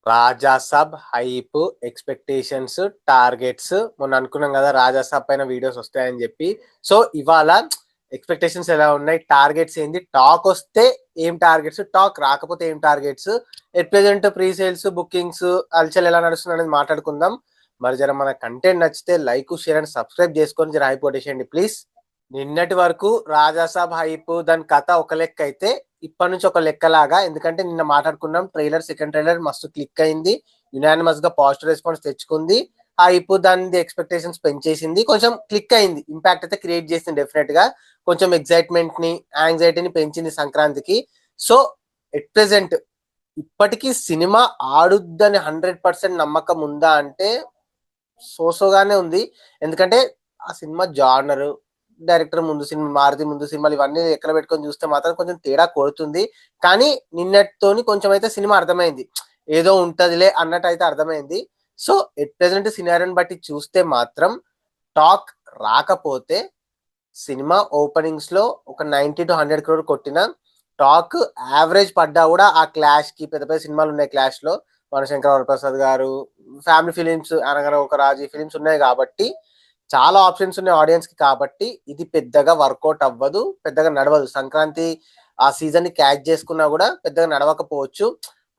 Raja Saab hype expectations targets మొన్న అనుకున్నాం కదా రాజాసాబ్ పైన వీడియోస్ వస్తాయని చెప్పి. సో ఇవాళ ఎక్స్పెక్టేషన్స్ ఎలా ఉన్నాయి, టార్గెట్స్ ఏంది, టాక్ వస్తే ఏం టార్గెట్స్, టాక్ రాకపోతే ఏం targets, at present pre sales bookings అల్చల్ ఎలా నడుస్తుంది అనేది మాట్లాడుకుందాం. మరి జర మన కంటెంట్ నచ్చితే లైక్ షేర్ అండ్ సబ్స్క్రైబ్ చేసుకొని జర హైప్ కొట్టేసేయండి ప్లీజ్. నిన్నటి వరకు రాజాసాబ్ హైప్ దాని కథ ఒక లెక్క అయితే ఇప్పటి నుంచి ఒక లెక్కలాగా, ఎందుకంటే నిన్న మాట్లాడుకున్నాం ట్రైలర్, సెకండ్ ట్రైలర్ మస్తు క్లిక్ అయింది, యునానిమస్ గా పాజిటివ్ రెస్పాన్స్ తెచ్చుకుంది. హైప్ దాని ఎక్స్పెక్టేషన్స్ పెంచేసింది, కొంచెం క్లిక్ అయింది, ఇంపాక్ట్ అయితే క్రియేట్ చేసింది డెఫినెట్ గా, కొంచెం ఎక్సైట్మెంట్ ని యాంగ్జైటీని పెంచింది సంక్రాంతికి. సో ఎట్ ప్రెసెంట్ ఇప్పటికీ సినిమా ఆడుద్దని 100% నమ్మకం ఉందా అంటే సోసోగానే ఉంది. ఎందుకంటే ఆ సినిమా జానర్, డైరెక్టర్ ముందు సినిమా, మారుతి ముందు సినిమాలు ఇవన్నీ ఎక్కడ పెట్టుకొని చూస్తే మాత్రం కొంచెం తేడా కొడుతుంది. కానీ నిన్నటితోని కొంచెం అయితే సినిమా అర్థమైంది, ఏదో ఉంటదిలే అన్నట్టు అయితే అర్థమైంది. సో ఎట్ ప్రెసెంట్ సినారియోని బట్టి చూస్తే మాత్రం టాక్ రాకపోతే సినిమా ఓపెనింగ్స్ లో ఒక 90 to 100 crore కొట్టిన, టాక్ యావరేజ్ పడ్డా కూడా ఆ క్లాష్ కి, పెద్ద పెద్ద సినిమాలు ఉన్నాయి క్లాష్ లో, మన శంకర్ వరప్రసాద్ గారు ఫ్యామిలీ ఫిలిమ్స్ అనగా ఒక రాజీ ఫిలిమ్స్ ఉన్నాయి కాబట్టి, చాలా ఆప్షన్స్ ఉన్నాయి ఆడియన్స్ కి, కాబట్టి ఇది పెద్దగా వర్కౌట్ అవ్వదు, పెద్దగా నడవదు. సంక్రాంతి ఆ సీజన్ ని క్యాచ్ చేసుకున్నా కూడా పెద్దగా నడవకపోవచ్చు.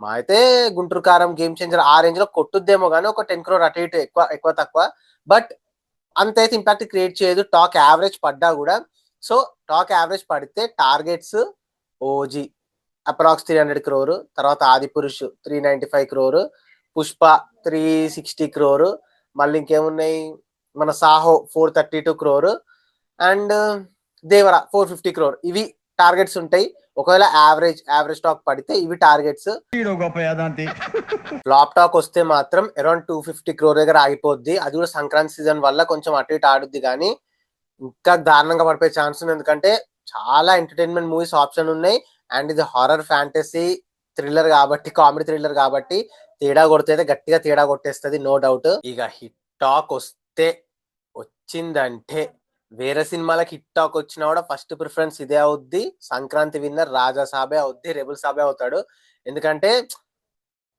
మా అయితే గుంటూరు కారం, గేమ్ చేంజర్ ఆ రేంజ్ లో కొట్టుద్దేమో కానీ ఒక 10 crore అటు ఇటు ఎక్కువ ఎక్కువ తక్కువ, బట్ అంత అయితే ఇంపాక్ట్ క్రియేట్ చేయదు టాక్ యావరేజ్ పడ్డా కూడా. సో టాక్ యావరేజ్ పడితే టార్గెట్స్ ఓజీ అప్రాక్స్ 300 crore, తర్వాత ఆది పురుష్ 395 crore, పుష్ప 360 crore, మళ్ళీ ఇంకేమున్నాయి, మన Saaho 432 crore and Devara 450 crore. ఇవి టార్గెట్స్ ఉంటాయి. ఒకవేళ యావరేజ్ స్టాక్ పడితే ఇవి టార్గెట్స్. ఫ్లాప్ టాక్ వస్తే మాత్రం అరౌండ్ 250 crore దగ్గర ఆగిపోద్ది. అది కూడా సంక్రాంతి సీజన్ వల్ల కొంచెం అటు ఇటు ఆడుద్ది, కానీ ఇంకా దారుణంగా పడిపోయే ఛాన్స్ ఉంది. ఎందుకంటే చాలా ఎంటర్టైన్మెంట్ మూవీస్ ఆప్షన్ ఉన్నాయి, అండ్ ఇది హారర్ ఫ్యాంటసీ థ్రిల్లర్ కాబట్టి, కామెడీ థ్రిల్లర్ కాబట్టి తేడా కొడితే గట్టిగా తేడా కొట్టేస్తుంది, నో డౌట్. ఇక హిట్ టాక్ వస్తే వచ్చిందంటే వేరే సినిమాలకి హిట్ టాక్ వచ్చినా కూడా ఫస్ట్ ప్రిఫరెన్స్ ఇదే అవుద్ది. సంక్రాంతి విన్నర్ రాజా సాబే అవుద్ది, రెబుల్ సాబే అవుతాడు. ఎందుకంటే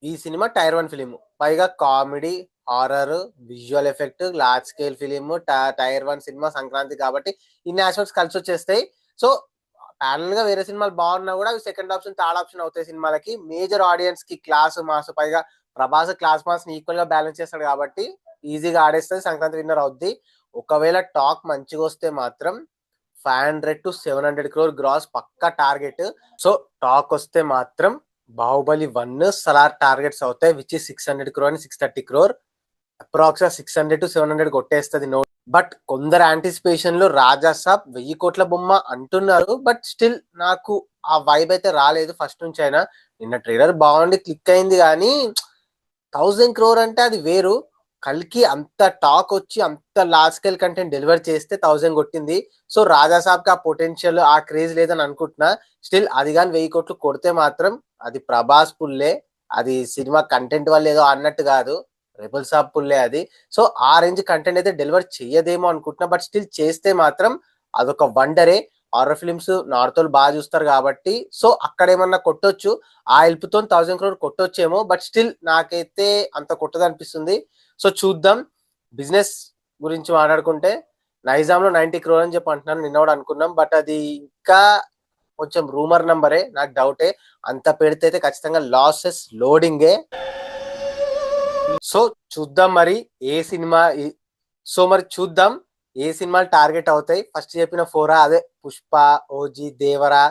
ఈ సినిమా టైర్ 1 ఫిలిం, పైగా comedy, horror, visual effect, large scale film, tier 1 cinema Sankranti కాబట్టి ఇన్ని ఆస్పెక్ట్స్ కలిసి వచ్చేస్తాయి. సో ప్యారల్ గా వేరే సినిమాలు బాగున్నా కూడా సెకండ్ ఆప్షన్, థర్డ్ ఆప్షన్ అవుతాయి సినిమాలకి. మేజర్ ఆడియన్స్ కి క్లాస్ మాస్, పైగా ప్రభాస్ క్లాస్ మాస్ ని ఈక్వల్ గా బ్యాలెన్స్ చేస్తాడు కాబట్టి ఈజీగా ఆడేస్తుంది, సంక్రాంతి విన్నర్ అవుద్ది. ఒకవేళ టాక్ మంచిగా వస్తే మాత్రం 500 to 700 crore గ్రాస్ పక్కా టార్గెట్. సో టాక్ వస్తే మాత్రం బాహుబలి 1 సలార్ టార్గెట్స్ అవుతాయి, which 600 crore and 630 crore, approx 600 to 700 కొట్టేస్తుంది నో. బట్ కొందరు యాంటిసిపేషన్ లో రాజా సాబ్ 1000 కోట్ల బొమ్మ అంటున్నారు, బట్ స్టిల్ నాకు ఆ వైబ్ అయితే రాలేదు ఫస్ట్ నుంచి అయినా. నిన్న ట్రైలర్ బాగుండి క్లిక్ అయింది, కానీ 1000 crore అంటే అది వేరు. కల్కి అంత టాక్ వచ్చి అంత లార్జ్ స్కేల్ కంటెంట్ డెలివర్ చేస్తే 1000 కొట్టింది. సో రాజా సాబ్ కి ఆ పొటెన్షియల్, ఆ క్రేజ్ లేదని అనుకుంటున్నా. స్టిల్ అది కానీ 1000 కోట్లు కొడితే మాత్రం అది ప్రభాస్ పుల్లే, అది సినిమా కంటెంట్ వల్ల ఏదో అన్నట్టు కాదు, రెబల్ సాబ్ పుల్లే అది. సో ఆ రేంజ్ కంటెంట్ అయితే డెలివర్ చెయ్యదేమో అనుకుంటున్నా, బట్ స్టిల్ చేస్తే మాత్రం అదొక వండరే. హారర్ ఫిలిమ్స్ నార్త్ వాళ్ళు బాగా చూస్తారు కాబట్టి, సో అక్కడ ఏమన్నా కొట్టొచ్చు, ఆ హెల్ప్ తో 1000 crore కొట్టొచ్చేమో, బట్ స్టిల్ నాకైతే అంత కొట్టదు అనిపిస్తుంది. సో చూద్దాం. బిజినెస్ గురించి మాట్లాడుకుంటే నైజాంలో 90 crore అని చెప్పి అంటున్నాను, నిన్న కూడా అనుకున్నాం, బట్ అది ఇంకా కొంచెం రూమర్ నంబరే, నాకు డౌటే. అంత పెడితే అయితే ఖచ్చితంగా లాసెస్ లోడింగే. సో చూద్దాం మరి ఏ సినిమా, సో మరి చూద్దాం ఏ సినిమాలు టార్గెట్ అవుతాయి. ఫస్ట్ చెప్పిన 4 అదే పుష్ప, ఓజీ, దేవరా,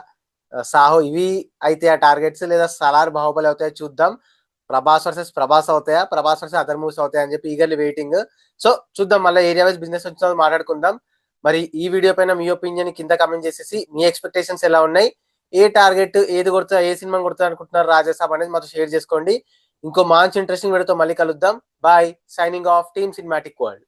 సాహో ఇవి అయితే ఆ టార్గెట్స్, లేదా సలార్, బాహుబలి అవుతాయో చూద్దాం. ప్రభాస్ వర్సెస్ ప్రభాస్ అవుతాయా, ప్రభాస్ వర్సెస్ అదర్ మూవీస్ అవుతాయా అని చెప్పి ఈగర్లీ వెయిటింగ్. సో చూద్దాం, మళ్ళీ ఏరియా వైజ్ బిజినెస్ వచ్చిన మాట్లాడుకుందాం. మరి ఈ వీడియో పైన మీ ఒపీనియన్ కింద కమెంట్ చేసేసి మీ ఎక్స్పెక్టేషన్స్ ఎలా ఉన్నాయి, ఏ టార్గెట్ ఏది కొడుతా, ఏ సినిమా కొడుతా అనుకుంటున్నారు రాజాసాబ్ అనేది మాతో షేర్ చేసుకోండి. ఇంకో మంచి ఇంట్రెస్టింగ్ వీడియోతో మళ్ళీ కలుద్దాం. Bye, signing off, team cinematic world.